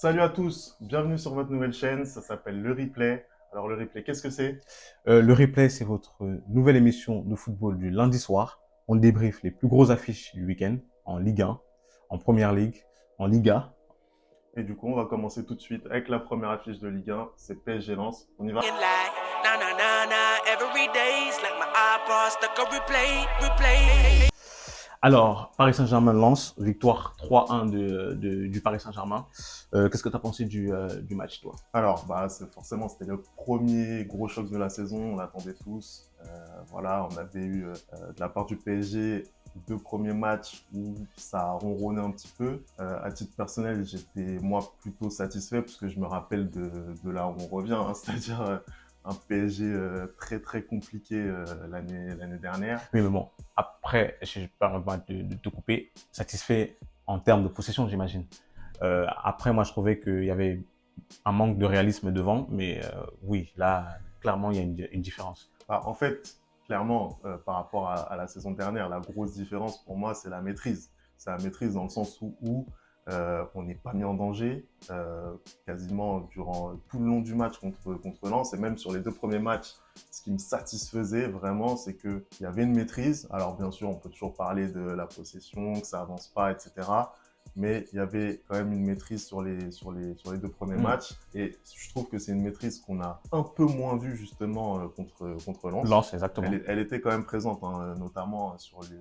Salut à tous, bienvenue sur votre nouvelle chaîne, ça s'appelle Le Replay. Alors le Replay, qu'est-ce que c'est? Le replay, c'est votre nouvelle émission de football du lundi soir. On débriefe les plus grosses affiches du week-end en Ligue 1, en Première Ligue, en Liga. Et du coup, on va commencer tout de suite avec la première affiche de Ligue 1, c'est PSG Lens. On y va? Alors, Paris Saint-Germain lance, victoire 3-1 du Paris Saint-Germain. Qu'est-ce que tu as pensé du match, toi? Alors, forcément, c'était le premier gros choc de la saison, on l'attendait tous. Voilà, on avait eu de la part du PSG deux premiers matchs où ça a ronronné un petit peu. À titre personnel, j'étais moi plutôt satisfait parce que je me rappelle de là où on revient, hein, c'est-à-dire un PSG très très compliqué l'année dernière. Oui, mais bon, après, je ne permets pas de te couper, satisfait en termes de possession, j'imagine. Après, moi, je trouvais qu'il y avait un manque de réalisme devant, mais oui, là, clairement, il y a une différence. En fait, clairement, par rapport à la saison dernière, la grosse différence pour moi, c'est la maîtrise. C'est la maîtrise dans le sens où on n'est pas mis en danger quasiment durant tout le long du match contre Lens et même sur les deux premiers matchs. Ce qui me satisfaisait vraiment, c'est qu'il y avait une maîtrise. Alors bien sûr, on peut toujours parler de la possession, que ça avance pas, etc. Mais il y avait quand même une maîtrise sur les deux premiers matchs. Et je trouve que c'est une maîtrise qu'on a un peu moins vue justement contre Lens. Lance, exactement. Elle était quand même présente, hein, notamment sur les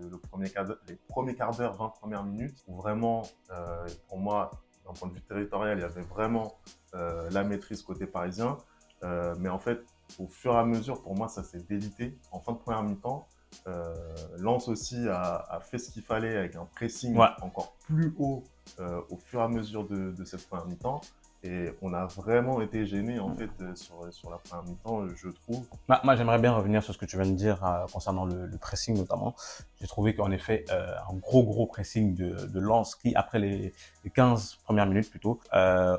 premiers quarts d'heure, 20 premières minutes, où vraiment, pour moi, d'un point de vue territorial, il y avait vraiment la maîtrise côté parisien. Mais en fait, au fur et à mesure, pour moi, ça s'est délité. En fin de première mi-temps, Lens aussi a fait ce qu'il fallait avec un pressing Ouais. encore plus haut au fur et à mesure de cette première mi-temps. Et on a vraiment été gênés en fait sur la première mi-temps, je trouve. Moi, j'aimerais bien revenir sur ce que tu viens de dire concernant le pressing notamment. J'ai trouvé qu'en effet, un gros pressing de Lens qui, après les 15 premières minutes plutôt,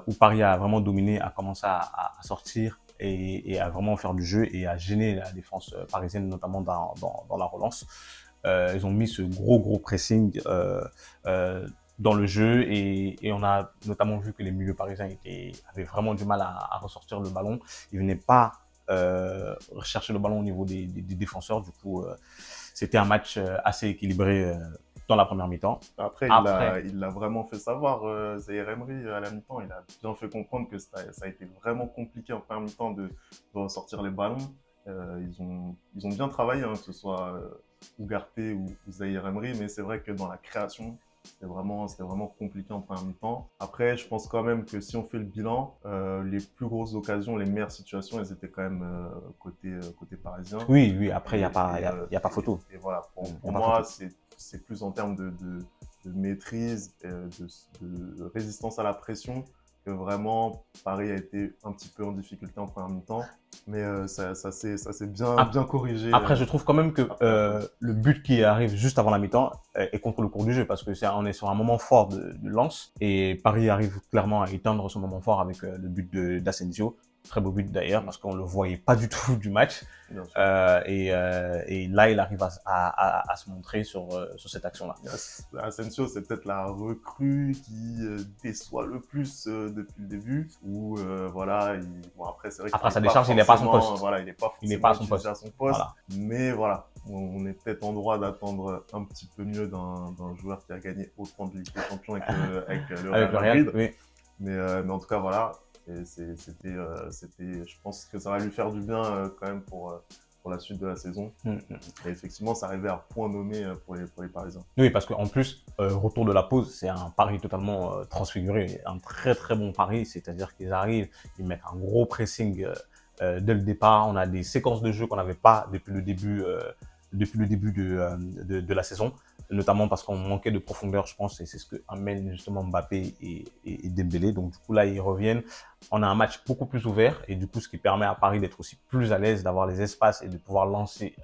où Paris a vraiment dominé, a commencé à sortir et à vraiment faire du jeu et à gêner la défense parisienne, notamment dans la relance. Ils ont mis ce gros pressing dans le jeu et on a notamment vu que les milieux parisiens avaient vraiment du mal à ressortir le ballon. Ils venaient pas rechercher le ballon au niveau des défenseurs. Du coup, c'était un match assez équilibré dans la première mi-temps. Après, Après, il l'a vraiment fait savoir, Zaïre Emery, à la mi-temps. Il a bien fait comprendre que ça a été vraiment compliqué en première mi-temps de ressortir les ballons. Ils ont bien travaillé, hein, que ce soit Ugarte ou Zaïre Emery, mais c'est vrai que dans la création, c'était vraiment compliqué en première mi-temps. Après, je pense quand même que si on fait le bilan, les plus grosses occasions, les meilleures situations, elles étaient quand même côté parisien. oui, après, il n'y Et, a, pas, et, y a, euh, y a pas photo. et voilà, Il n'y pour a pas moi, photo. c'est plus en termes de maîtrise, de résistance à la pression, que vraiment Paris a été un petit peu en difficulté en première mi-temps. Mais ça s'est bien corrigé Après, je trouve quand même que après la pause. le but qui arrive juste avant la mi-temps est contre le cours du jeu parce que on est sur un moment fort de Lens et Paris arrive clairement à éteindre ce moment fort avec le but d'Asensio. Très beau but d'ailleurs parce qu'on le voyait pas du tout du match. Bien sûr. Et là, il arrive à se montrer sur cette action-là. Asensio, c'est peut-être la recrue qui déçoit le plus depuis le début. Voilà, bon après c'est vrai qu'il Après n'est sa pas décharge, il n'est pas à son forcément, poste. voilà, il n'est pas Il n'est pas forcément à son utilisé à poste. son poste. Voilà. Mais voilà, on est peut-être en droit d'attendre un petit peu mieux d'un joueur qui a gagné autant de Ligue des Champions avec le Avec Real le Real, Madrid. oui. Mais en tout cas, voilà, je pense que ça va lui faire du bien quand même pour la suite de la saison. Et effectivement, ça arrivait à point nommé pour les Parisiens. Oui, parce qu'en plus, retour de la pause, c'est un pari totalement transfiguré, un très bon pari, c'est-à-dire qu'ils arrivent, ils mettent un gros pressing dès le départ, on a des séquences de jeu qu'on n'avait pas depuis le début de la saison, notamment parce qu'on manquait de profondeur, je pense, et c'est ce que amène justement Mbappé et Dembélé. Donc du coup là, ils reviennent, on a un match beaucoup plus ouvert, et du coup ce qui permet à Paris d'être aussi plus à l'aise, d'avoir les espaces et de pouvoir lancer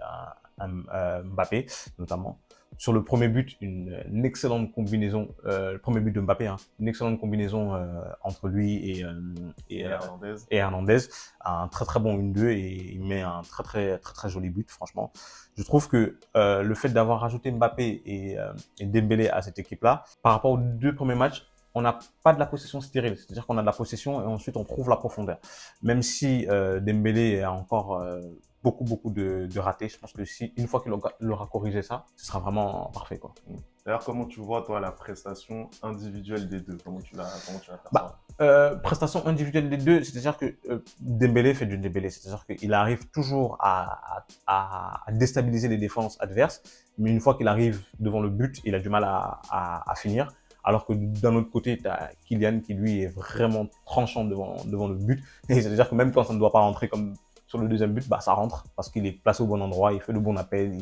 Mbappé, notamment. Sur le premier but, une excellente combinaison, le premier but de Mbappé, hein, une excellente combinaison entre lui Et Hernandez. et Hernandez, un très bon 1-2 et il met un très joli but, franchement. Je trouve que le fait d'avoir rajouté Mbappé et Dembélé à cette équipe-là, par rapport aux deux premiers matchs, on n'a pas de la possession stérile, c'est-à-dire qu'on a de la possession et ensuite on trouve la profondeur. Même si Dembélé a encore beaucoup de ratés, je pense que si une fois qu'il aura corrigé ça, ce sera vraiment parfait, quoi. D'ailleurs, comment tu vois, toi, la prestation individuelle des deux? Comment tu la Bah, perçois? prestation individuelle des deux, c'est-à-dire que Dembélé fait du Dembélé, c'est-à-dire qu'il arrive toujours à déstabiliser les défenses adverses, mais une fois qu'il arrive devant le but, il a du mal à finir. Alors que d'un autre côté, tu as Kylian qui lui est vraiment tranchant devant le but. Et c'est-à-dire que même quand ça ne doit pas rentrer comme sur le deuxième but, bah ça rentre parce qu'il est placé au bon endroit, il fait le bon appel,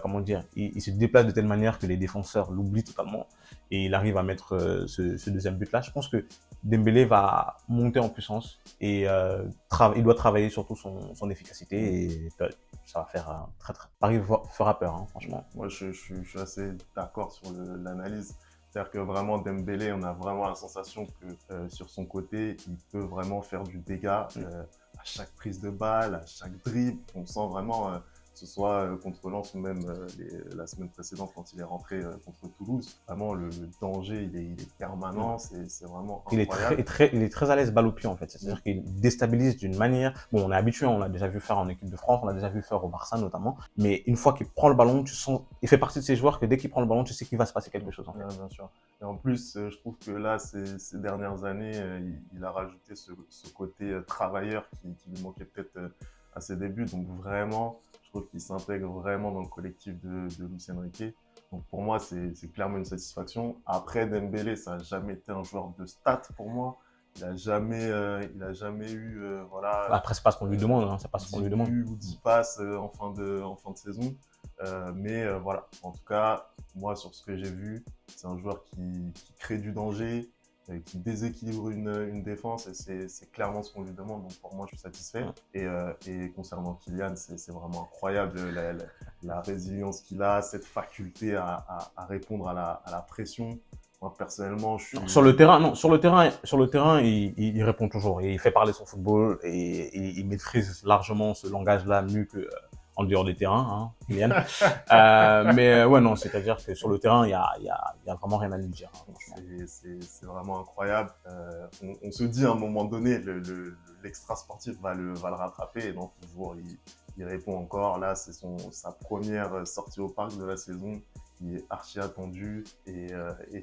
comment dire, il se déplace de telle manière que les défenseurs l'oublient totalement et il arrive à mettre ce deuxième but-là. Je pense que Dembélé va monter en puissance et il doit travailler surtout son efficacité et ça va faire Paris fera peur, hein, franchement. Moi, je suis assez d'accord sur l'analyse. C'est-à-dire que vraiment, Dembélé, on a vraiment la sensation que sur son côté, il peut vraiment faire du dégât à chaque prise de balle, à chaque dribble. On sent vraiment, que ce soit contre Lens ou même la semaine précédente quand il est rentré contre Toulouse. Vraiment, le danger, il est permanent. C'est vraiment incroyable. Il est très à l'aise balle au pied, en fait. C'est-à-dire qu'il déstabilise d'une manière. Bon, on est habitué, on l'a déjà vu faire en équipe de France, on l'a déjà vu faire au Barça notamment. Mais une fois qu'il prend le ballon, tu sens, il fait partie de ces joueurs que dès qu'il prend le ballon, tu sais qu'il va se passer quelque chose, en fait. Ouais, bien sûr. Et en plus, je trouve que là, ces dernières années, il a rajouté ce côté travailleur qui lui manquait peut-être à ses débuts. Donc vraiment, je trouve qu'il s'intègre vraiment dans le collectif de Luis Enrique. Donc pour moi, c'est clairement une satisfaction. Après, Dembélé, ça n'a jamais été un joueur de stats pour moi. Il a jamais eu, voilà, Après, c'est pas ce qu'on lui demande, hein, c'est pas ce qu'on 10 lui demande. buts ou 10 passes en fin de saison. Mais voilà, en tout cas, moi, sur ce que j'ai vu, c'est un joueur qui crée du danger, qui déséquilibre une défense, et c'est clairement ce qu'on lui demande. Donc pour moi, je suis satisfait. Et concernant Kylian, c'est vraiment incroyable la résilience qu'il a, cette faculté à répondre à la pression. Moi, personnellement, je suis... Sur le terrain, non, sur le terrain, il répond toujours. Et il fait parler son football et il maîtrise largement ce langage-là mieux que en dehors des terrains, hein, Kylian. Mais ouais, non, c'est-à-dire que sur le terrain, il y a vraiment rien à lui dire, hein, franchement. C'est vraiment incroyable. On se dit à un moment donné, l'extra sportif va le rattraper, et non, toujours, il répond encore. Là, c'est sa première sortie au parc de la saison. Il est archi attendu, et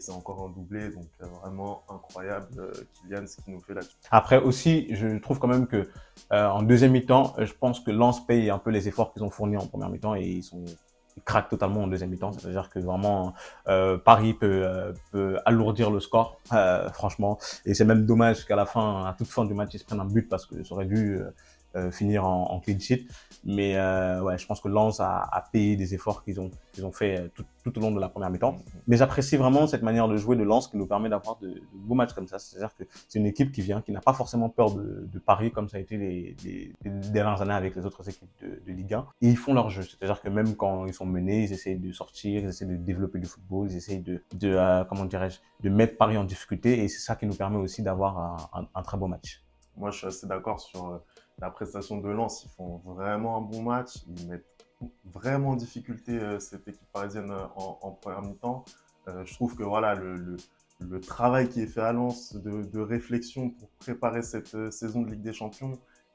c'est encore un doublé. Donc vraiment incroyable, Kylian, ce qu'il nous fait là-dessus. Après aussi, je trouve quand même que en deuxième mi-temps, je pense que Lens paye un peu les efforts qu'ils ont fournis en première mi-temps et ils craquent totalement en deuxième mi-temps. C'est-à-dire que vraiment, Paris peut alourdir le score, franchement. Et c'est même dommage qu'à la fin, à toute fin du match, ils se prennent un but parce que ça aurait dû finir en clean sheet. Mais ouais, je pense que Lens a payé des efforts qu'ils ont fait tout au long de la première mi-temps. Mais j'apprécie vraiment cette manière de jouer de Lens qui nous permet d'avoir de beaux matchs comme ça. C'est-à-dire que c'est une équipe qui n'a pas forcément peur de Paris comme ça a été les dernières années avec les autres équipes de Ligue 1. Et ils font leur jeu. C'est-à-dire que même quand ils sont menés, ils essayent de sortir, ils essayent de développer du football, ils essayent comment dirais-je, de mettre Paris en difficulté. Et c'est ça qui nous permet aussi d'avoir un très beau match. Moi, je suis assez d'accord sur la prestation de Lens. Ils font vraiment un bon match. Ils mettent vraiment en difficulté cette équipe parisienne en première mi-temps. Je trouve que voilà, le travail qui est fait à Lens de réflexion pour préparer cette saison de Ligue des Champions,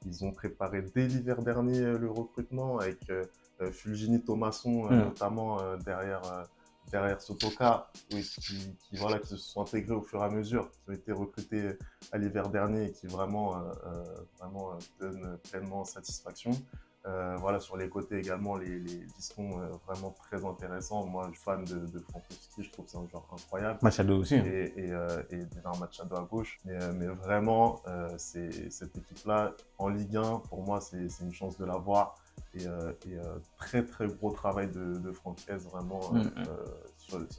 ils ont préparé dès l'hiver dernier le recrutement avec Fulgini, Thomasson notamment derrière Sotoka, oui, voilà, qui se sont intégrés au fur et à mesure, qui ont été recrutés à l'hiver dernier et qui vraiment donnent pleinement satisfaction. Voilà, sur les côtés également, les pistons vraiment très intéressants. Moi, je suis fan de Frankowski, je trouve que c'est un joueur incroyable. Match à deux aussi. Hein. Et un match à deux à gauche. Mais vraiment, cette équipe-là, en Ligue 1, pour moi, c'est une chance de l'avoir. Et très très gros travail de Francaise vraiment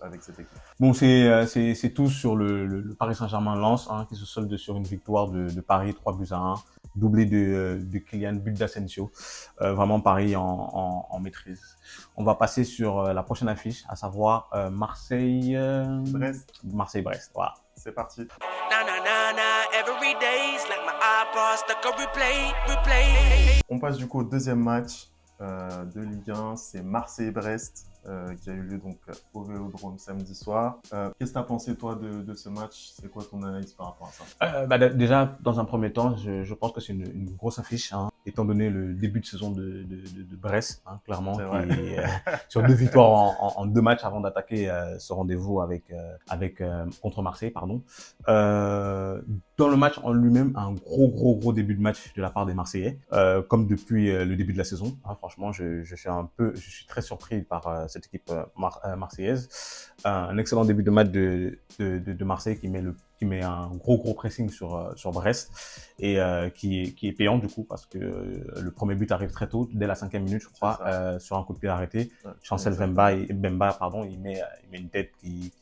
avec cette équipe. Bon, c'est tout sur le Paris Saint-Germain-Lens, hein, qui se solde sur une victoire de Paris 3-1, doublé de Kylian, but d'Asensio. Vraiment Paris en maîtrise. On va passer sur la prochaine affiche, à savoir Brest. Marseille-Brest, voilà. C'est parti. On passe du coup au deuxième match de Ligue 1, c'est Marseille-Brest. qui a eu lieu donc au Vélodrome samedi soir. Qu'est-ce que tu as pensé toi de ce match? C'est quoi ton analyse par rapport à ça? Déjà, dans un premier temps, je pense que c'est une grosse affiche, hein, étant donné le début de saison de Brest, hein, clairement, C'est qui vrai. est sur 2 victoires en 2 matchs avant d'attaquer ce rendez-vous contre Marseille, pardon. Dans le match en lui-même, un gros début de match de la part des Marseillais, comme depuis le début de la saison. Hein, franchement, je suis très surpris par cette équipe marseillaise. Un excellent début de match de Marseille qui met un gros pressing sur Brest et qui est payant du coup parce que le premier but arrive très tôt, dès la 5e minute je crois, sur un coup de pied arrêté. Ouais, Chancel Bemba, pardon, il met une tête qui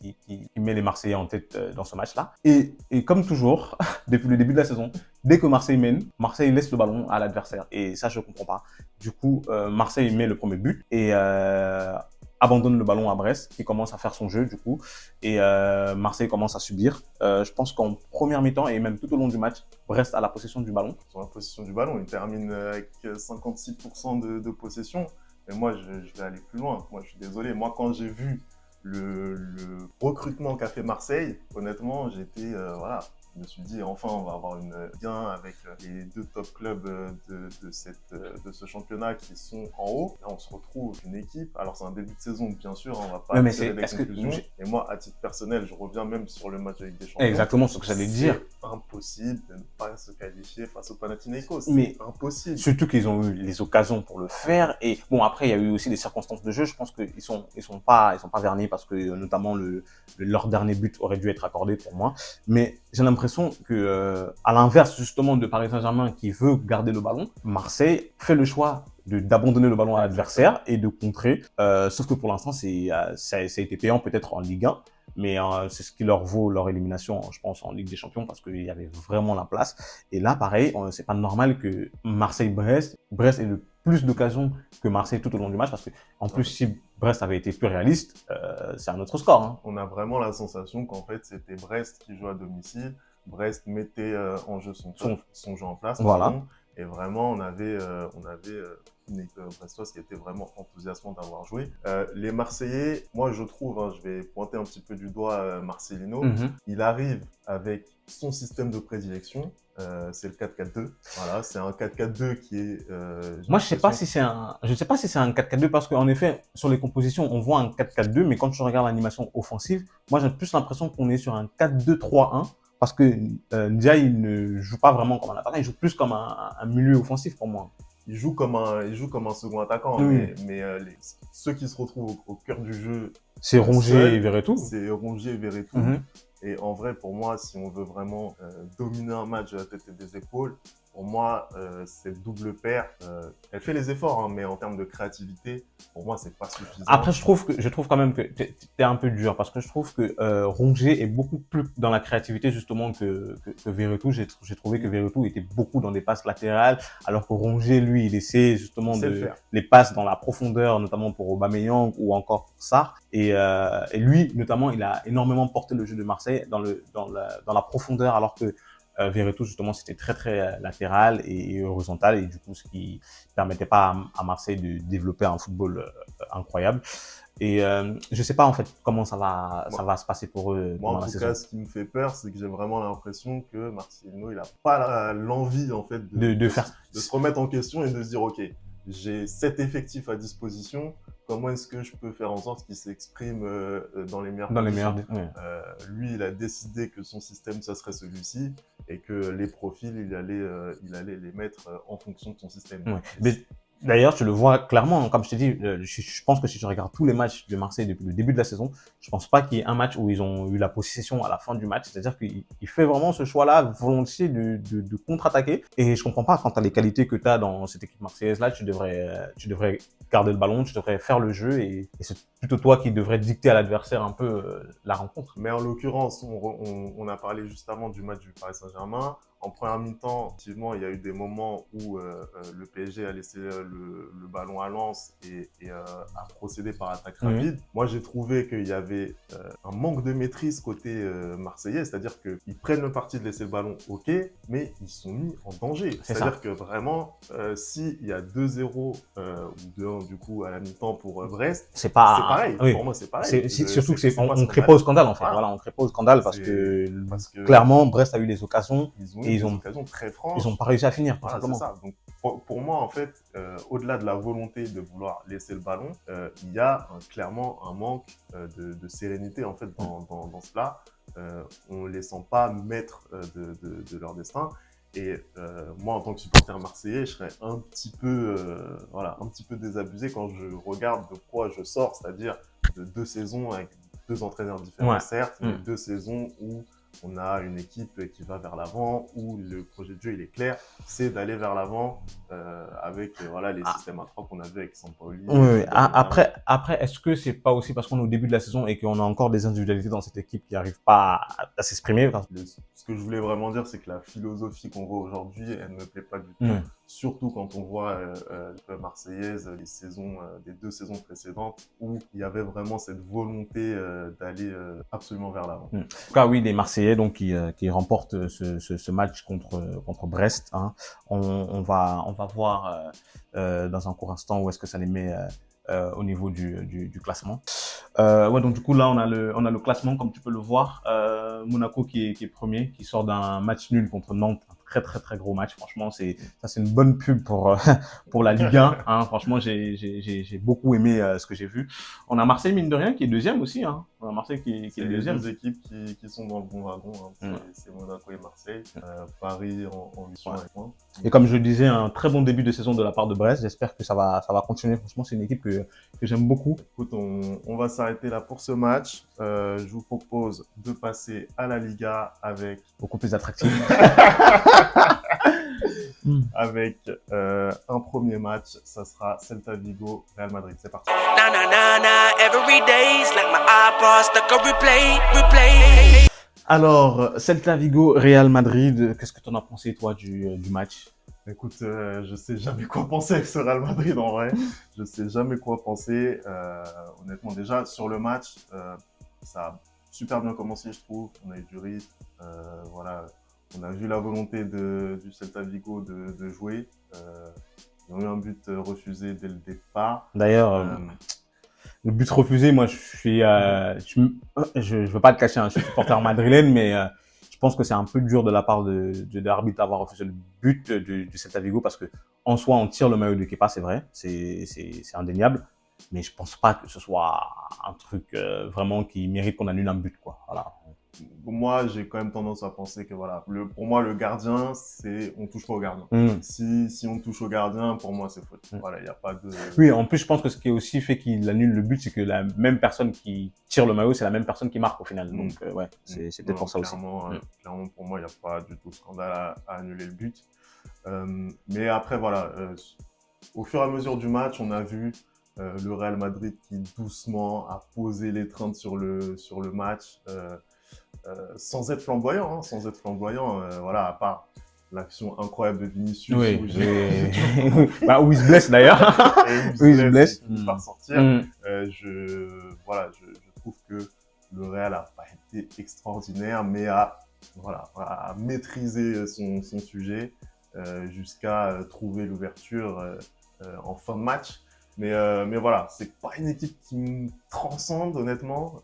met les Marseillais en tête dans ce match-là. Et comme toujours, depuis le début de la saison, dès que Marseille mène, Marseille laisse le ballon à l'adversaire. Et ça, je comprends pas. Du coup, Marseille met le premier but et abandonne le ballon à Brest, qui commence à faire son jeu du coup, et Marseille commence à subir. Je pense qu'en première mi-temps et même tout au long du match, Brest a la possession du ballon. Sur la possession du ballon, il termine avec 56% de possession. Mais moi, je vais aller plus loin. Moi, je suis désolé. Moi, quand j'ai vu le recrutement qu'a fait Marseille, honnêtement, j'étais voilà. Je me suis dit, enfin, on va avoir une bien avec les 2 top clubs de ce championnat qui sont en haut. Là, on se retrouve une équipe. Alors, c'est un début de saison, bien sûr, on va pas Ouais, mais tirer des est-ce que conclusions. Et moi, à titre personnel, je reviens même sur le match avec des champions. exactement ce que j'allais dire. C'est impossible de ne pas se qualifier face au Panathinaikos. Mais c'est impossible. Surtout qu'ils ont eu les occasions pour le faire. Et bon, après, il y a eu aussi des circonstances de jeu. Je pense qu'ils sont pas vernis parce que notamment leur dernier but aurait dû être accordé pour moi. Mais j'ai l'impression que, à l'inverse justement de Paris Saint-Germain qui veut garder le ballon, Marseille fait le choix d'abandonner le ballon à l'adversaire et de contrer. Sauf que pour l'instant, ça a été payant peut-être en Ligue 1. Mais c'est ce qui leur vaut leur élimination, je pense, en Ligue des Champions parce qu'il y avait vraiment la place. Et là, pareil, c'est pas normal que Brest ait le plus d'occasions que Marseille tout au long du match parce que, en plus, si Brest avait été plus réaliste, c'est un autre score. Hein. On a vraiment la sensation qu'en fait, c'était Brest qui jouait à domicile. Brest mettait en jeu son jeu en place. Voilà. Pardon, et vraiment, on avait une équipe brestoise qui était vraiment enthousiasmante d'avoir joué. Les Marseillais, moi je trouve, hein, je vais pointer un petit peu du doigt Marcelino, il arrive avec son système de prédilection, c'est le 4-4-2. Voilà, c'est un 4-4-2 qui est. Moi, je sais pas si c'est un 4-4-2 parce qu'en effet, sur les compositions, on voit un 4-4-2, mais quand je regarde l'animation offensive, moi j'ai plus l'impression qu'on est sur un 4-2-3-1. Parce que Ndiaye, il ne joue pas vraiment comme un attaquant, il joue plus comme un milieu offensif pour moi. Il joue comme un second attaquant, Oui. mais ceux qui se retrouvent au cœur du jeu, c'est Rongier et Verretou. C'est Rongier et Verretou. Et en vrai, pour moi, si on veut vraiment dominer un match de la tête et des épaules, pour moi, cette double paire, elle fait les efforts, hein, mais en termes de créativité, pour moi, c'est pas suffisant. Après, je trouve quand même que t'es un peu dur parce que je trouve que Rongier est beaucoup plus dans la créativité justement que Verretou. J'ai trouvé que Verretou était beaucoup dans des passes latérales, alors que Rongier, lui, il essaie justement les passes dans la profondeur, notamment pour Aubameyang ou encore pour Sarr. Et lui, notamment, il a énormément porté le jeu de Marseille dans la profondeur, alors que Verretou, justement, c'était très latéral et horizontal, et du coup, ce qui permettait pas à Marseille de développer un football incroyable. Et je sais pas, en fait, comment ça va se passer pour eux moi, pendant la saison. En tout cas, ce qui me fait peur, c'est que j'ai vraiment l'impression que Marcelino, il a pas l'envie, en fait, de se remettre en question et de se dire, OK, j'ai cet effectif à disposition, comment est-ce que je peux faire en sorte qu'il s'exprime dans les meilleures conditions. Lui, il a décidé que son système, ça serait celui-ci, et que les profils, il allait les mettre en fonction de son système. Ouais. Mais d'ailleurs, tu le vois clairement, comme je t'ai dit, je pense que si tu regardes tous les matchs de Marseille depuis le début de la saison, je pense pas qu'il y ait un match où ils ont eu la possession à la fin du match. C'est-à-dire qu'il fait vraiment ce choix-là volontiers de contre-attaquer. Et je comprends pas, quand tu as les qualités que tu as dans cette équipe marseillaise-là, tu devrais garder le ballon, tu devrais faire le jeu et c'est plutôt toi qui devrais dicter à l'adversaire un peu la rencontre. Mais en l'occurrence, on a parlé juste avant du match du Paris Saint-Germain. En première mi-temps, effectivement, il y a eu des moments où le PSG a laissé le le ballon à Lens et a procédé par attaque rapide. Moi, j'ai trouvé qu'il y avait un manque de maîtrise côté marseillais, c'est-à-dire qu'ils prennent le parti de laisser le ballon, ok, mais ils sont mis en danger. C'est-à-dire que vraiment, s'il y a 2-0 ou 2-1 du coup à la mi-temps pour Brest, c'est pareil. Oui. Pour moi, c'est pareil. Surtout qu'on crée pas au scandale en fait. Voilà, on crée pas au scandale parce que clairement, Brest a eu des occasions et ils ont des occasions très franches. Ils n'ont pas réussi à finir, tout simplement. C'est ça. Donc, pour moi, en fait, au-delà de la volonté de vouloir laisser le ballon, il y a clairement un manque de sérénité en fait dans cela. On ne les sent pas maîtres de leur destin. Et moi, en tant que supporter marseillais, je serais un petit peu désabusé quand je regarde de quoi je sors, c'est-à-dire de 2 saisons avec 2 entraîneurs différents, certes, mais 2 saisons où on a une équipe qui va vers l'avant, où le projet de jeu il est clair, c'est d'aller vers l'avant avec les systèmes à 3 qu'on a vu avec Sampaoli. Oui. Après, est-ce que c'est pas aussi parce qu'on est au début de la saison et qu'on a encore des individualités dans cette équipe qui n'arrivent pas à s'exprimer? Ce que je voulais vraiment dire, c'est que la philosophie qu'on voit aujourd'hui, elle ne me plaît pas du tout. Surtout quand on voit la Marseillaise, les saisons, des 2 saisons précédentes, où il y avait vraiment cette volonté d'aller absolument vers l'avant. En tout cas, oui, les Marseillais donc qui remportent ce match contre Brest. Hein. On va voir dans un court instant où est-ce que ça les met au niveau du classement. Donc du coup là on a le classement comme tu peux le voir. Monaco qui est premier, qui sort d'un match nul contre Nantes. Très gros match, franchement c'est une bonne pub pour la Ligue 1, hein. Franchement j'ai beaucoup aimé ce que j'ai vu. On a Marseille mine de rien qui est deuxième aussi, hein. On a Marseille qui est deuxième. Les deux équipes qui sont dans le bon wagon, hein. C'est Monaco et Marseille. Paris en 8 points. Et comme je le disais, un très bon début de saison de la part de Brest. J'espère que ça va continuer. Franchement c'est une équipe que j'aime beaucoup. Écoute, on va s'arrêter là pour ce match. Je vous propose de passer à la Liga avec beaucoup plus attractif. Avec un premier match, ça sera Celta Vigo, Real Madrid. C'est parti. Alors, Celta Vigo, Real Madrid, qu'est-ce que tu en as pensé toi du match? Écoute, je sais jamais quoi penser avec ce Real Madrid en vrai. Je sais jamais quoi penser. Honnêtement, déjà sur le match, ça a super bien commencé, je trouve. On a eu du rythme, on a vu la volonté du Celta Vigo de jouer. Ils ont eu un but refusé dès le départ. D'ailleurs, le but refusé, moi, je veux pas te cacher, hein, je suis supporter madrilène, mais je pense que c'est un peu dur de la part de l'arbitre d'avoir refusé le but du Celta Vigo parce que en soi, on tire le maillot de Kepa, c'est vrai, c'est indéniable, mais je pense pas que ce soit un truc vraiment qui mérite qu'on annule un but, quoi. Voilà. Moi, j'ai quand même tendance à penser que pour moi, le gardien, on touche pas au gardien. Si on touche au gardien, pour moi, c'est faute. Voilà, il y a pas de. Oui, en plus, je pense que ce qui aussi fait qu'il annule le but, c'est que la même personne qui tire le maillot, c'est la même personne qui marque au final. Donc, c'est peut-être pour ça aussi. Clairement, pour moi, il n'y a pas du tout scandale à annuler le but. Mais après, au fur et à mesure du match, on a vu le Real Madrid qui doucement a posé l'étreinte sur le match. Sans être flamboyant, à part l'action incroyable de Vinicius. Oui, où il se blesse d'ailleurs. Où il se blesse. Il part sortir. Je trouve que le Real n'a pas été extraordinaire, mais a maîtrisé son sujet jusqu'à trouver l'ouverture en fin de match. Mais voilà, c'est pas une équipe qui me transcende, honnêtement.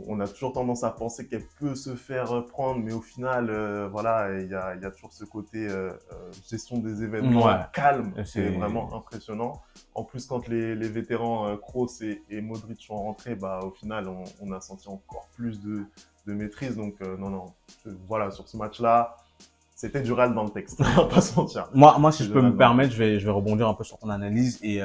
On a toujours tendance à penser qu'elle peut se faire prendre, mais au final, il y a toujours ce côté gestion des événements calme, c'est vraiment impressionnant. En plus, quand les vétérans Kroos et Modric sont rentrés, au final, on a senti encore plus de maîtrise. Donc, sur ce match-là, c'était du Real dans le texte, on va pas se mentir. Moi, si je peux me permettre, je vais rebondir un peu sur ton analyse et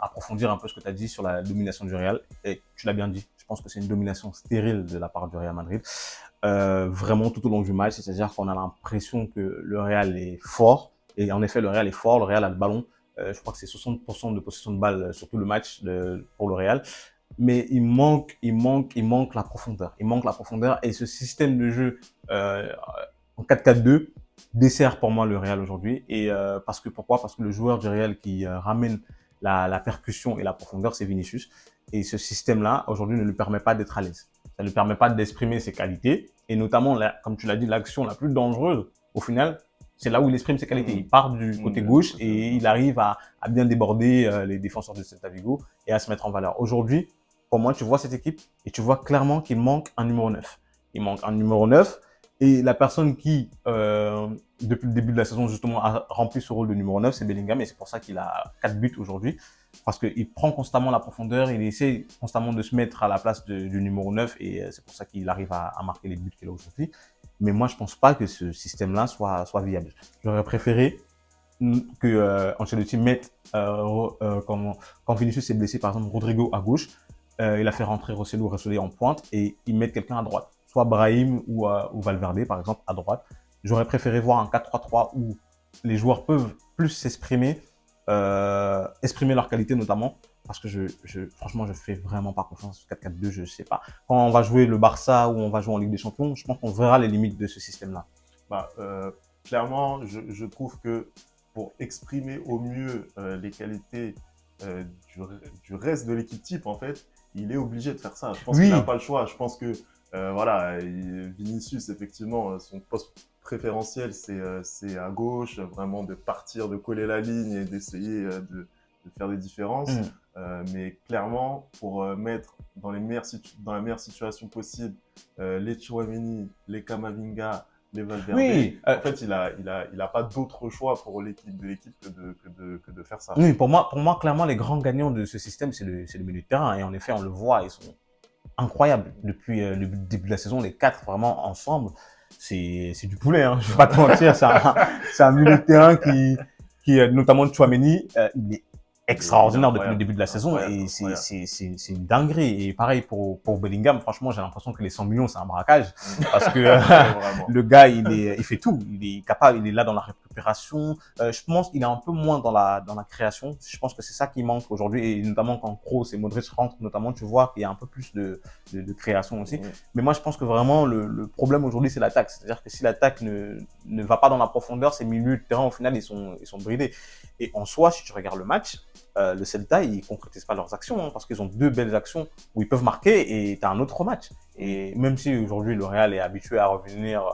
approfondir un peu ce que tu as dit sur la domination du Real. Et tu l'as bien dit, je pense que c'est une domination stérile de la part du Real Madrid. Vraiment tout au long du match, c'est-à-dire qu'on a l'impression que le Real est fort. Et en effet, le Real est fort, le Real a le ballon. Je crois que c'est 60% de possession de balle sur tout le match pour le Real. Mais il manque la profondeur. Il manque la profondeur et ce système de jeu en 4-4-2 dessert pour moi le Real aujourd'hui. Et pourquoi? Parce que le joueur du Real qui ramène la percussion et la profondeur, c'est Vinicius. Et ce système-là, aujourd'hui, ne lui permet pas d'être à l'aise. Ça ne lui permet pas d'exprimer ses qualités. Et notamment, comme tu l'as dit, l'action la plus dangereuse, au final, c'est là où il exprime ses qualités. Il part du côté gauche et il arrive à bien déborder les défenseurs de Celta Vigo et à se mettre en valeur. Aujourd'hui, pour moi, tu vois cette équipe et tu vois clairement qu'il manque un numéro 9. Il manque un numéro 9 et la personne qui, depuis le début de la saison, justement, a rempli ce rôle de numéro 9, c'est Bellingham et c'est pour ça qu'il a 4 buts aujourd'hui. Parce qu'il prend constamment la profondeur, il essaie constamment de se mettre à la place du numéro 9 et c'est pour ça qu'il arrive à marquer les buts qu'il a aujourd'hui. Mais moi, je pense pas que ce système-là soit viable. J'aurais préféré que Ancelotti mette, quand Vinicius s'est blessé, par exemple, Rodrigo à gauche, il a fait rentrer Rosselló en pointe et il met quelqu'un à droite. Soit Brahim ou Valverde, par exemple, à droite. J'aurais préféré voir un 4-3-3 où les joueurs peuvent plus s'exprimer, exprimer leurs qualités notamment, parce que franchement, je fais vraiment pas confiance au 4-4-2, je sais pas. Quand on va jouer le Barça ou on va jouer en Ligue des Champions, je pense qu'on verra les limites de ce système-là. Clairement, je trouve que pour exprimer au mieux les qualités du reste de l'équipe type, en fait, il est obligé de faire ça. Je pense qu'il n'a pas le choix. Je pense que Vinicius, effectivement, son poste préférentiel, c'est à gauche, vraiment de partir, de coller la ligne et d'essayer de faire des différences. Mais clairement, pour mettre dans la meilleure situation possible les Tchouaméni, les Kamavinga, les Valverde, en fait, il a pas d'autre choix pour l'équipe que de faire ça. Oui, pour moi, clairement, les grands gagnants de ce système, c'est le milieu de terrain. Et en effet, on le voit, ils sont incroyables. Depuis le début de la saison, les 4 vraiment ensemble, c'est du poulet, hein. Je vais pas te mentir, c'est un milieu de terrain qui notamment Tchouaméni, il est extraordinaire depuis le début de la saison et c'est une dinguerie. Et pareil pour Bellingham, franchement, j'ai l'impression que les 100 millions, c'est un braquage parce que le gars, il fait tout. Il est capable, il est là dans la récupération. Je pense qu'il est un peu moins dans la création. Je pense que c'est ça qui manque aujourd'hui et notamment quand Kroos et Modric rentrent, notamment, tu vois qu'il y a un peu plus de création aussi. Mais moi, je pense que vraiment, le problème aujourd'hui, c'est l'attaque. C'est-à-dire que si l'attaque ne va pas dans la profondeur, ces milieux de terrain, au final, ils sont bridés. Et en soi, si tu regardes le match, le Celta, ils concrétisent pas leurs actions, hein, parce qu'ils ont 2 belles actions où ils peuvent marquer et tu as un autre match. Et même si aujourd'hui le Real est habitué à revenir,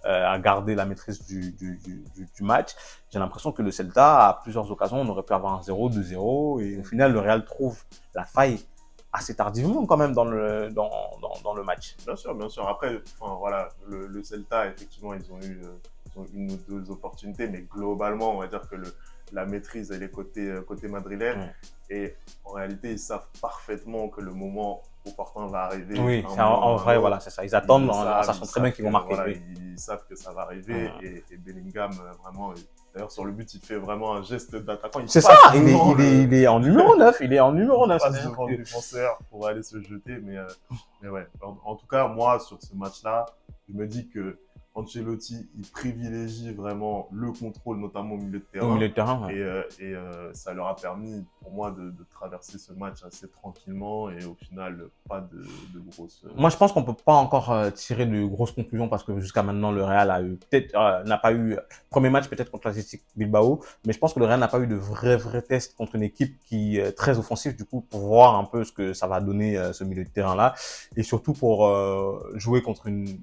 à garder la maîtrise du match, j'ai l'impression que le Celta, à plusieurs occasions, on aurait pu avoir un 0, 2-0 et au final le Real trouve la faille assez tardivement quand même dans le match. Bien sûr, bien sûr. Après, voilà, le Celta, effectivement, ils ont eu une ou deux opportunités, mais globalement, on va dire que la maîtrise, elle est côté madrilène. Et en réalité, ils savent parfaitement que le moment opportun va arriver. Oui, en vrai, voilà, c'est ça. Ils attendent, sachant très bien qu'ils vont marquer. Voilà, ils savent que ça va arriver. Et Bellingham, vraiment, d'ailleurs, sur le but, il fait vraiment un geste d'attaquant. C'est ça, il est en numéro 9. Il est en numéro 9. Il passe devant le défenseur pour aller se jeter. Mais ouais, en tout cas, moi, sur ce match-là, je me dis que Ancelotti, il privilégie vraiment le contrôle, notamment au milieu de terrain. Au milieu de terrain, ouais. Et ça leur a permis, pour moi, de traverser ce match assez tranquillement et au final, pas de grosses... Moi, je pense qu'on peut pas encore tirer de grosses conclusions parce que jusqu'à maintenant, le Real n'a pas eu premier match peut-être contre l'Athletic Bilbao, mais je pense que le Real n'a pas eu de vrai test contre une équipe qui est très offensive, du coup, pour voir un peu ce que ça va donner ce milieu de terrain-là et surtout pour jouer contre une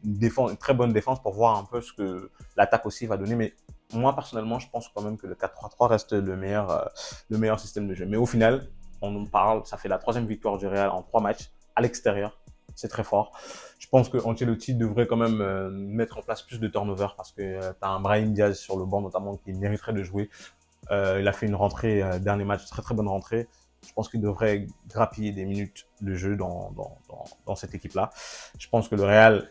très bonne défense pour voir un peu ce que l'attaque aussi va donner. Mais moi, personnellement, je pense quand même que le 4-3-3 reste le meilleur système de jeu. Mais au final, on en parle, ça fait la 3e victoire du Real en 3 matchs à l'extérieur. C'est très fort. Je pense que Ancelotti devrait quand même mettre en place plus de turnover parce que tu as un Brahim Diaz sur le banc notamment qui mériterait de jouer. Il a fait une rentrée, dernier match, très bonne rentrée. Je pense qu'il devrait grappiller des minutes de jeu dans cette équipe-là. Je pense que le Real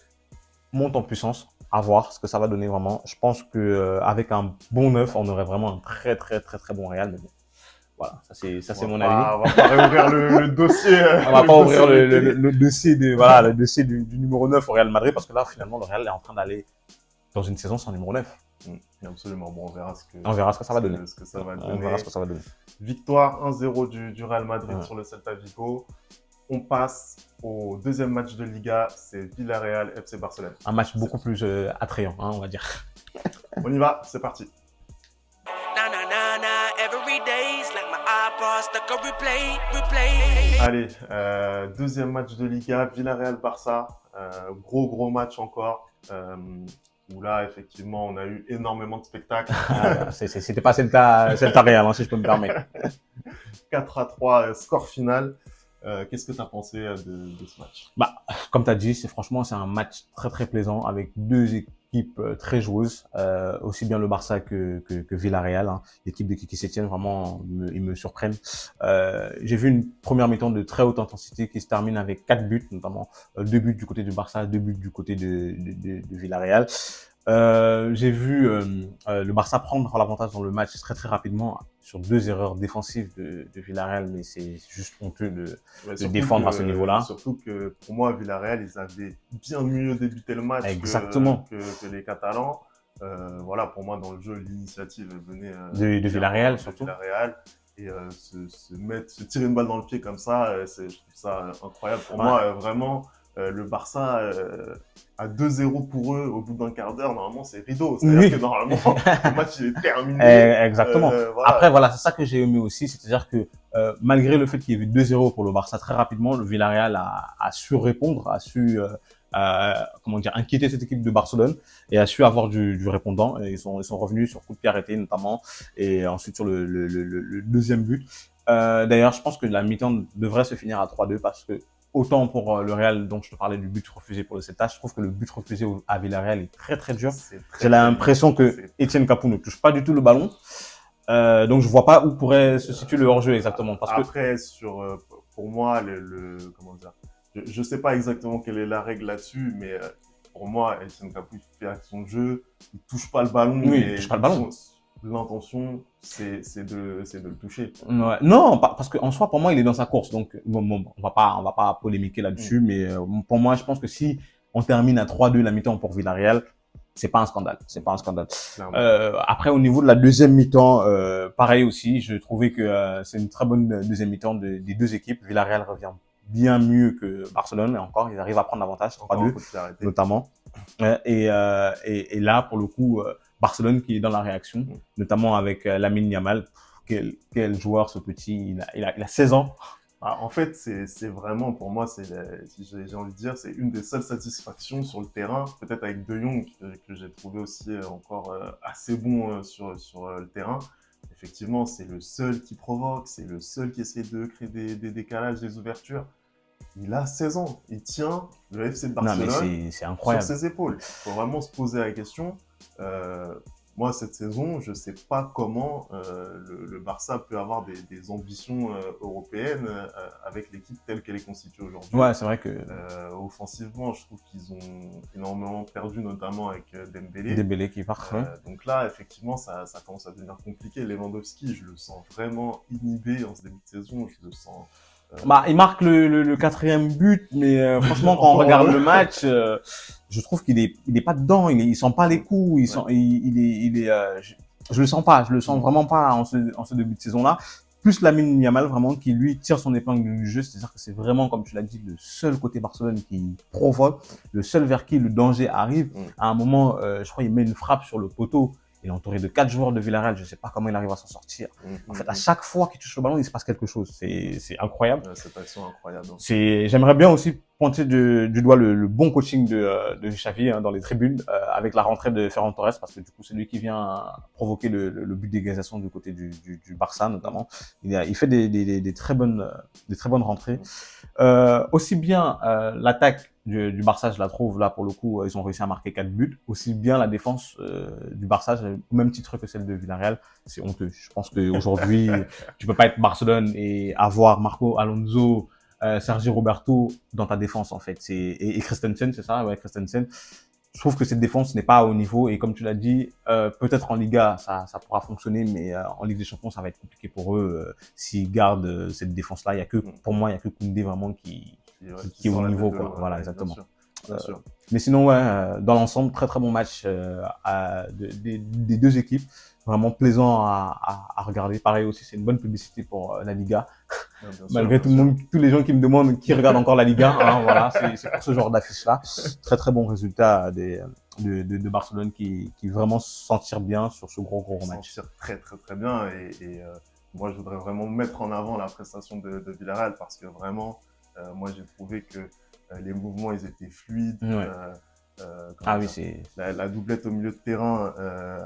monte en puissance, à voir ce que ça va donner vraiment. Je pense que avec un bon 9, on aurait vraiment un très bon Real. Mais bon, voilà, ça c'est mon avis. On va pas réouvrir le dossier. On va pas ouvrir le dossier le dossier du numéro 9 au Real Madrid parce que là finalement le Real est en train d'aller dans une saison sans numéro 9. Absolument. Bon, on verra ce que ça va donner. On verra ce que ça va donner. Victoire 1-0 du Real Madrid sur le Celta Vigo. On passe au 2e match de Liga, c'est Villarreal FC Barcelone. Un match beaucoup plus attrayant, hein, on va dire. On y va, c'est parti. Na na na na, every day's like my iPod stuck on replay. Allez, deuxième match de Liga, Villarreal-Barça. Gros match encore. Où là, effectivement, on a eu énormément de spectacles. C'était pas Celta Real, hein, si je peux me permettre. 4-3, score final. Qu'est-ce que tu as pensé de ce match? Comme tu as dit, franchement, c'est un match très plaisant avec deux équipes très joueuses, aussi bien le Barça que Villarreal, hein. L'équipe de Kiki Setien, vraiment, ils me surprennent. J'ai vu une première mi-temps de très haute intensité qui se termine avec 4 buts, notamment 2 buts du côté du Barça, 2 buts du côté de Villarreal. J'ai vu le Barça prendre l'avantage dans le match très rapidement sur 2 erreurs défensives de Villarreal, mais c'est juste honteux de défendre à ce niveau-là. Surtout que pour moi, Villarreal, ils avaient bien mieux débuté le match que les Catalans. Voilà, pour moi, dans le jeu, l'initiative venait de Villarreal, surtout. Villarreal. Et se tirer une balle dans le pied comme ça, je trouve ça incroyable. Pour moi, vraiment, le Barça à 2-0 pour eux au bout d'un quart d'heure, normalement c'est rideau. C'est-à-dire que normalement le match il est terminé. Exactement. Voilà. Après voilà, c'est ça que j'ai aimé aussi, c'est-à-dire que malgré le fait qu'il y ait eu 2-0 pour le Barça très rapidement, le Villarreal a su répondre, a su inquiéter cette équipe de Barcelone et a su avoir du répondant. Et ils sont revenus sur coup de pied arrêté notamment et ensuite sur le deuxième but. D'ailleurs, je pense que la mi-temps devrait se finir à 3-2 parce que autant pour le Real, dont je te parlais du but refusé pour le Celta, je trouve que le but refusé à Villarreal est très dur. J'ai l'impression que Etienne Capoue ne touche pas du tout le ballon. Donc je vois pas où pourrait se situer le hors-jeu exactement. Après, pour moi, comment dire, je sais pas exactement quelle est la règle là-dessus, mais pour moi, Etienne Capoue fait son jeu, il touche pas le ballon. Oui, il touche pas le ballon. L'intention, c'est de le toucher. Ouais. Non, parce qu'en soi, pour moi, il est dans sa course. Donc, bon, on va pas polémiquer là-dessus, mais pour moi, je pense que si on termine à 3-2 la mi-temps pour Villarreal, c'est pas un scandale. Après, au niveau de la deuxième mi-temps, pareil aussi, je trouvais que c'est une très bonne deuxième mi-temps des deux équipes. Villarreal revient bien mieux que Barcelone, et encore, ils arrivent à prendre l'avantage, 3-2, notamment. Et là, pour le coup, Barcelone qui est dans la réaction, notamment avec Lamine Yamal. Quel joueur ce petit, il a 16 ans. En fait, c'est vraiment, pour moi, si j'ai envie de dire, c'est une des seules satisfactions sur le terrain, peut-être avec De Jong, que j'ai trouvé aussi encore assez bon sur le terrain. Effectivement, c'est le seul qui provoque, c'est le seul qui essaie de créer des décalages, des ouvertures. Il a 16 ans, il tient le FC de Barcelone c'est incroyable. sur ses épaules. Il faut vraiment se poser la question. Moi, cette saison, je ne sais pas comment le Barça peut avoir des ambitions européennes avec l'équipe telle qu'elle est constituée aujourd'hui. Ouais, c'est vrai que offensivement, je trouve qu'ils ont énormément perdu, notamment avec Dembélé. Dembélé qui part. Donc là, effectivement, ça commence à devenir compliqué. Lewandowski, je le sens vraiment inhibé en ce début de saison. Je le sens. Il marque le quatrième but, mais franchement, quand on regarde le match, je trouve qu'il est pas dedans. Il sent pas les coups. Je le sens pas. Je le sens vraiment pas en ce début de saison-là. Plus Lamine Yamal, vraiment, qui lui tire son épingle du jeu. C'est-à-dire que c'est vraiment, comme tu l'as dit, le seul côté Barcelone qui provoque, le seul vers qui le danger arrive. À un moment, je crois, il met une frappe sur le poteau. Il est entouré de 4 joueurs de Villarreal. Je sais pas comment il arrive à s'en sortir. En fait, à chaque fois qu'il touche le ballon, il se passe quelque chose. C'est incroyable. Cette action incroyable. J'aimerais bien aussi pointer du doigt le bon coaching de Xavi dans les tribunes avec la rentrée de Ferran Torres, parce que du coup c'est lui qui vient provoquer le but d'égalisation du côté du Barça notamment. Il fait des très bonnes rentrées. Aussi bien l'attaque du Barça, je la trouve là pour le coup, ils ont réussi à marquer 4 buts. Aussi bien la défense du Barça, au même titre que celle de Villarreal, c'est honteux. Je pense qu'aujourd'hui, tu peux pas être Barcelone et avoir Marco Alonso, Sergi Roberto dans ta défense en fait. Et Christensen, c'est ça, ouais, Christensen. Je trouve que cette défense n'est pas au niveau, et comme tu l'as dit, peut-être en Liga ça pourra fonctionner, mais en Ligue des Champions ça va être compliqué pour eux s'ils gardent cette défense-là. Il y a que, pour moi, il y a que Koundé vraiment qui est au niveau, quoi. Voilà, exactement. Bien sûr. Mais sinon, ouais, dans l'ensemble, très bon match des deux équipes. Vraiment plaisant à regarder. Pareil aussi, c'est une bonne publicité pour la Liga. Malgré tous les gens qui me demandent qui regarde encore la Liga, hein, voilà, c'est pour ce genre d'affiche-là. Très bon résultat de Barcelone qui vraiment se sentir bien sur ce gros Ils s'en match. tirent très très très bien moi je voudrais vraiment mettre en avant la prestation de Villarreal parce que vraiment moi j'ai trouvé que les mouvements ils étaient fluides. Ouais. Comment Ah oui, dire, c'est la doublette au milieu de terrain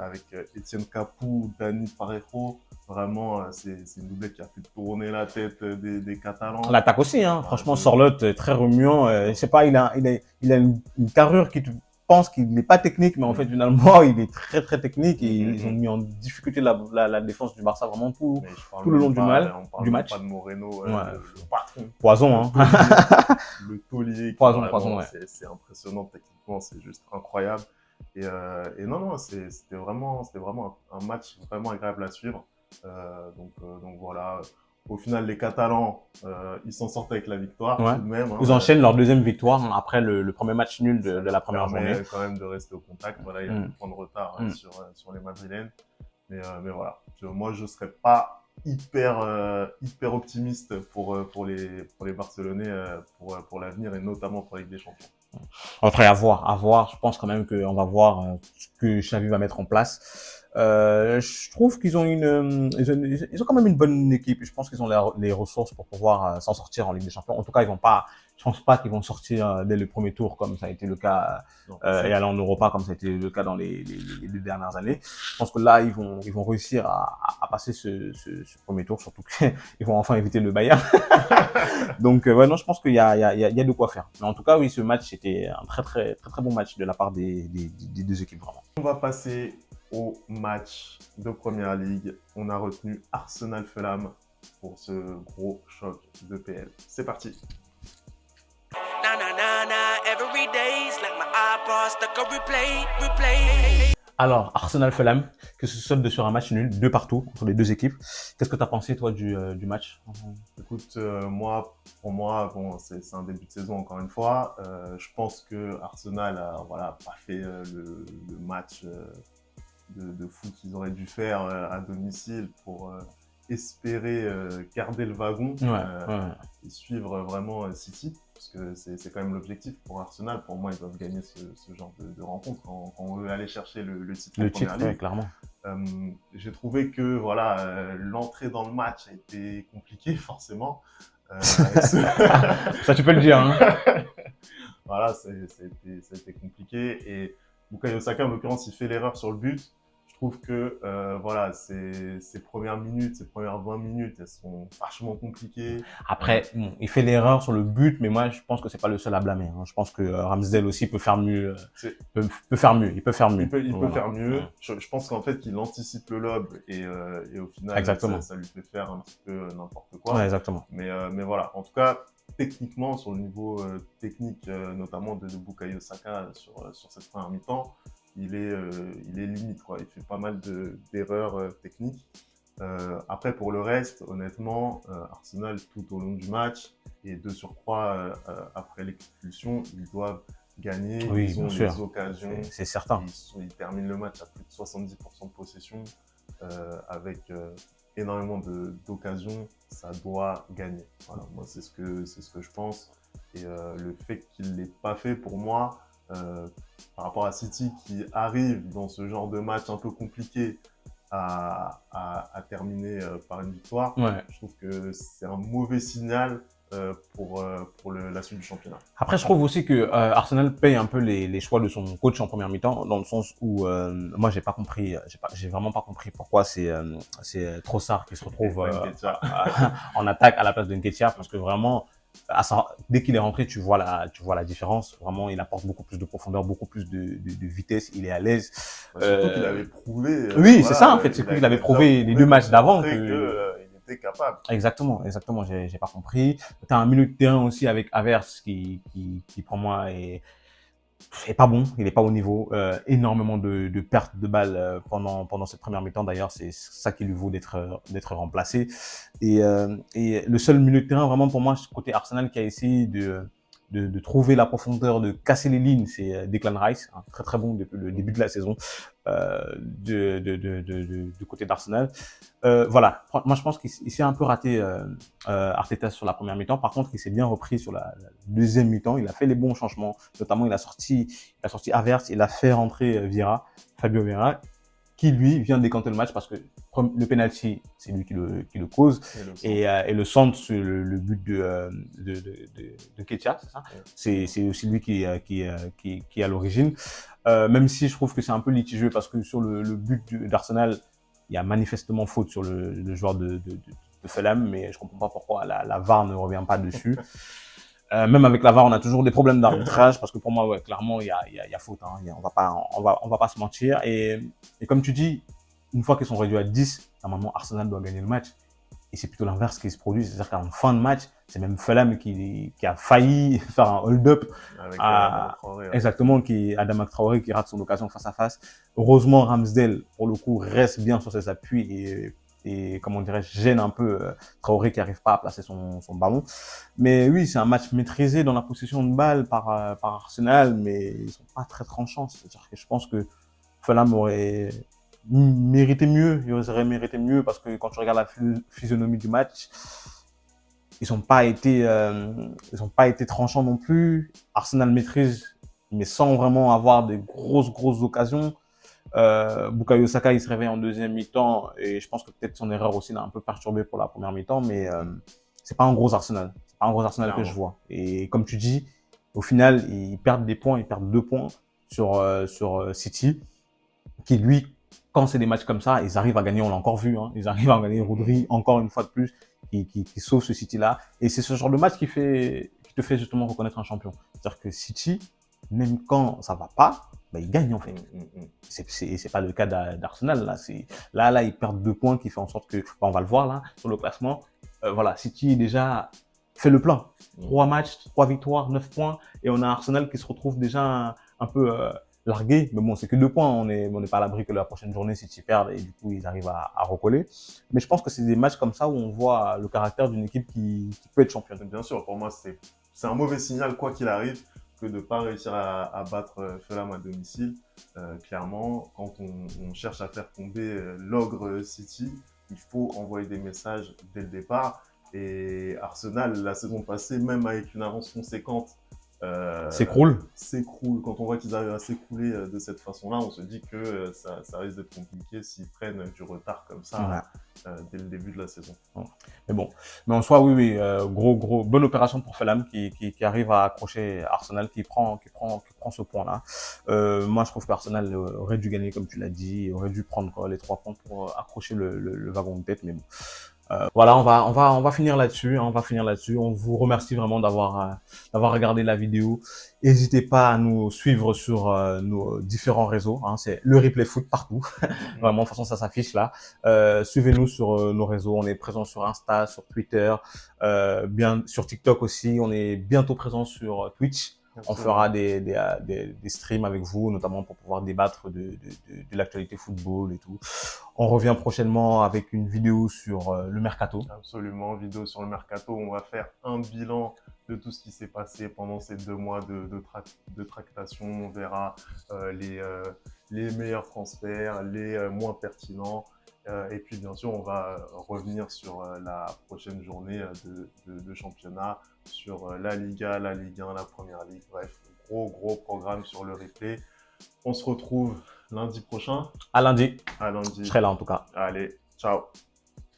avec Etienne Capou, Dani Parejo, vraiment c'est une doublette qui a fait tourner la tête des Catalans. l'attaque aussi, hein. Ah, Franchement, Sorloth, très remuant. Je sais pas, il a une carrure qui tu penses qu'il n'est pas technique, mais en fait, finalement, il est très, très technique et ils ont mis en difficulté la défense du Barça vraiment tout, Mais je parle tout le même long pas, on parle du même match. pas de Moreno, Ouais. le patron. Poison, hein. Le taulier, qui Poison, vraiment, ouais. c'est impressionnant techniquement, c'est juste incroyable. Et non, c'était vraiment un match vraiment agréable à suivre. Donc voilà, au final, les Catalans, ils s'en sortent avec la victoire Ouais. tout de même. Ils enchaînent leur deuxième victoire hein, après le premier match nul de la première journée. Ça quand même de rester au contact. Voilà, il y a 2 points de retard sur les Madrilènes. Mais voilà, moi je serais pas hyper optimiste pour les Barcelonais pour l'avenir et notamment pour la Ligue des Champions. Après, à voir. Je pense quand même qu'on va voir ce que Xavi va mettre en place. Je trouve qu'ils ont ils ont quand même une bonne équipe. Je pense qu'ils ont les ressources pour pouvoir s'en sortir en Ligue des Champions. En tout cas, je pense pas qu'ils vont sortir dès le premier tour comme ça a été le cas Non, et aller en Europa comme ça a été le cas dans les 2 dernières années. Je pense que là, ils vont réussir à passer ce premier tour, surtout qu'ils vont enfin éviter le Bayern. Donc, ouais, non, je pense qu'il y a de quoi faire. Mais en tout cas, oui, ce match, c'était un très bon match de la part des 2 équipes, vraiment. On va passer au match de Première Ligue. On a retenu Arsenal-Fulham pour ce gros choc de PL. C'est parti. Na na na na, every day's like my iPod stuck on replay. Alors, Arsenal-Fulham, que ce solde sur un match nul, 2 partout, entre les 2 équipes. Qu'est-ce que tu as pensé, toi, du match? Écoute, pour moi, bon, c'est un début de saison encore une fois. Je pense que Arsenal a pas fait le match de fou qu'ils auraient dû faire à domicile pour espérer garder le wagon et suivre vraiment City, parce que c'est quand même l'objectif pour Arsenal. Pour moi, ils doivent gagner ce genre de rencontre quand on veut aller chercher le titre. Le titre, ouais, clairement. J'ai trouvé que l'entrée dans le match a été compliquée forcément. Ça tu peux le dire. Hein. Voilà, ça a été compliqué et Bukayo Saka en l'occurrence il fait l'erreur sur le but. Je trouve que ses premières minutes, ses premières 20 minutes, elles sont vachement compliquées. Après, bon, il fait l'erreur sur le but, mais moi je pense que c'est pas le seul à blâmer. Hein. Je pense que Ramsdale aussi peut faire mieux. Peut faire mieux. Il peut faire mieux. Il peut faire mieux. Je pense qu'en fait, il anticipe le lob et au final, ça lui fait faire un petit peu n'importe quoi. Ouais, exactement. Mais voilà. En tout cas, techniquement, sur le niveau technique, notamment de Bukayo Saka sur cette première mi-temps, il est limite, quoi. Il fait pas mal d'erreurs techniques. Après, pour le reste, honnêtement, Arsenal, tout au long du match, et de surcroît, après l'expulsion, ils doivent gagner. Oui, ils ont bien les sûr. occasions. C'est certain. Ils terminent le match à plus de 70% de possession, avec énormément d'occasions. Ça doit gagner. Voilà, moi, c'est ce que je pense. Et le fait qu'il ne l'ait pas fait, pour moi, par rapport à City qui arrive dans ce genre de match un peu compliqué à terminer par une victoire, je trouve que c'est un mauvais signal pour la suite du championnat. Après, je trouve aussi que Arsenal paye un peu les choix de son coach en première mi-temps, dans le sens où moi j'ai vraiment pas compris pourquoi c'est Trossard qui se retrouve en attaque à la place de Nketiah, parce que vraiment dès qu'il est rentré, tu vois la différence. Vraiment, il apporte beaucoup plus de profondeur, beaucoup plus de vitesse. Il est à l'aise. Surtout qu'il avait prouvé. Oui, c'est ça en fait. C'est qu'il avait prouvé les 2 matchs d'avant qu'il était capable. Exactement. J'ai pas compris. T'as un milieu de terrain aussi avec Havertz qui pour moi est pas bon, il est pas au niveau, énormément de pertes de balles pendant cette première mi-temps. D'ailleurs, c'est ça qui lui vaut d'être remplacé. Et le seul milieu de terrain vraiment pour moi côté Arsenal qui a essayé de trouver la profondeur, de casser les lignes, c'est Declan Rice, hein, très très bon depuis le début de la saison du côté d'Arsenal. Voilà, moi je pense qu'il s'est un peu raté Arteta sur la première mi-temps. Par contre, il s'est bien repris sur la deuxième mi-temps. Il a fait les bons changements, notamment il a sorti Havertz, il a fait rentrer Fabio Vieira, qui lui vient décanter le match parce que le penalty, c'est lui qui le cause, et le centre sur le but de Ketia, c'est ça, c'est aussi lui qui est à l'origine. Même si je trouve que c'est un peu litigieux parce que sur le but d'Arsenal, il y a manifestement faute sur le joueur de Fulham, mais je comprends pas pourquoi la VAR ne revient pas dessus. Même avec la VAR, on a toujours des problèmes d'arbitrage parce que pour moi, ouais, clairement, il y a faute. Hein. On va pas se mentir. Et comme tu dis, une fois qu'ils sont réduits à 10, normalement, Arsenal doit gagner le match. Et c'est plutôt l'inverse qui se produit. C'est-à-dire qu'en fin de match, c'est même Fulham qui a failli faire un hold-up. Avec Adama Traoré, exactement, Adama Traoré qui rate son occasion face à face. Heureusement, Ramsdale, pour le coup, reste bien sur ses appuis et comment dirais-je, gêne un peu Traoré qui n'arrive pas à placer son ballon. Mais oui, c'est un match maîtrisé dans la possession de balle par Arsenal, mais ils sont pas très tranchants. C'est-à-dire que je pense que Fulham aurait mérité mieux, parce que quand tu regardes la physionomie du match, ils n'ont pas été tranchants non plus. Arsenal maîtrise, mais sans vraiment avoir des grosses occasions. Bukayo Saka, il se réveille en deuxième mi-temps et je pense que peut-être son erreur aussi l'a un peu perturbé pour la première mi-temps, mais c'est pas un gros Arsenal. C'est pas un gros Arsenal que je vois. Et comme tu dis, au final, ils perdent 2 points sur City, qui lui, quand c'est des matchs comme ça, ils arrivent à gagner, on l'a encore vu, hein, ils arrivent à gagner. Rodri, encore une fois de plus, qui sauve ce City-là. Et c'est ce genre de match qui te fait justement reconnaître un champion. C'est-à-dire que City, même quand ça va pas, bah, ils gagnent en fait. C'est pas le cas d'Arsenal là. Ils perdent 2 points qui fait en sorte que, bah, on va le voir là sur le classement. Voilà, City déjà fait le plein. 3 matchs, 3 victoires, 9 points, et on a Arsenal qui se retrouve déjà un peu largué. Mais bon, c'est que 2 points. On n'est pas à l'abri que la prochaine journée, City perdent et du coup ils arrivent à recoller. Mais je pense que c'est des matchs comme ça où on voit le caractère d'une équipe qui peut être championne. Bien sûr, pour moi c'est un mauvais signal quoi qu'il arrive que de ne pas réussir à battre Fulham à domicile. Clairement, quand on cherche à faire tomber l'ogre City, il faut envoyer des messages dès le départ. Et Arsenal, la saison passée, même avec une avance conséquente, s'écroule. Quand on voit qu'ils arrivent à s'écrouler de cette façon-là, on se dit que ça risque d'être compliqué s'ils prennent du retard comme ça dès le début de la saison. Mais en soi, oui, bonne opération pour Fulham qui arrive à accrocher Arsenal, qui prend ce point-là. Moi, je trouve qu'Arsenal aurait dû gagner, comme tu l'as dit, aurait dû prendre les 3 points pour accrocher le wagon de tête, mais bon. Voilà, on va finir là-dessus. On vous remercie vraiment d'avoir regardé la vidéo. N'hésitez pas à nous suivre sur nos différents réseaux. Hein, c'est le Replay Foot partout. Vraiment, de toute façon, ça s'affiche là. Suivez-nous sur nos réseaux. On est présent sur Insta, sur Twitter, bien sur TikTok aussi. On est bientôt présent sur Twitch. On fera des streams avec vous, notamment pour pouvoir débattre de l'actualité football et tout. On revient prochainement avec une vidéo sur le mercato. Absolument, vidéo sur le mercato. On va faire un bilan de tout ce qui s'est passé pendant ces 2 mois de tractation. On verra les meilleurs transferts, les moins pertinents. Et puis bien sûr, on va revenir sur la prochaine journée de championnat, sur la Liga, la Ligue 1, la Première Ligue. Bref, gros programme sur le replay. On se retrouve lundi prochain. À lundi. À lundi. Je serai là en tout cas. Allez, ciao.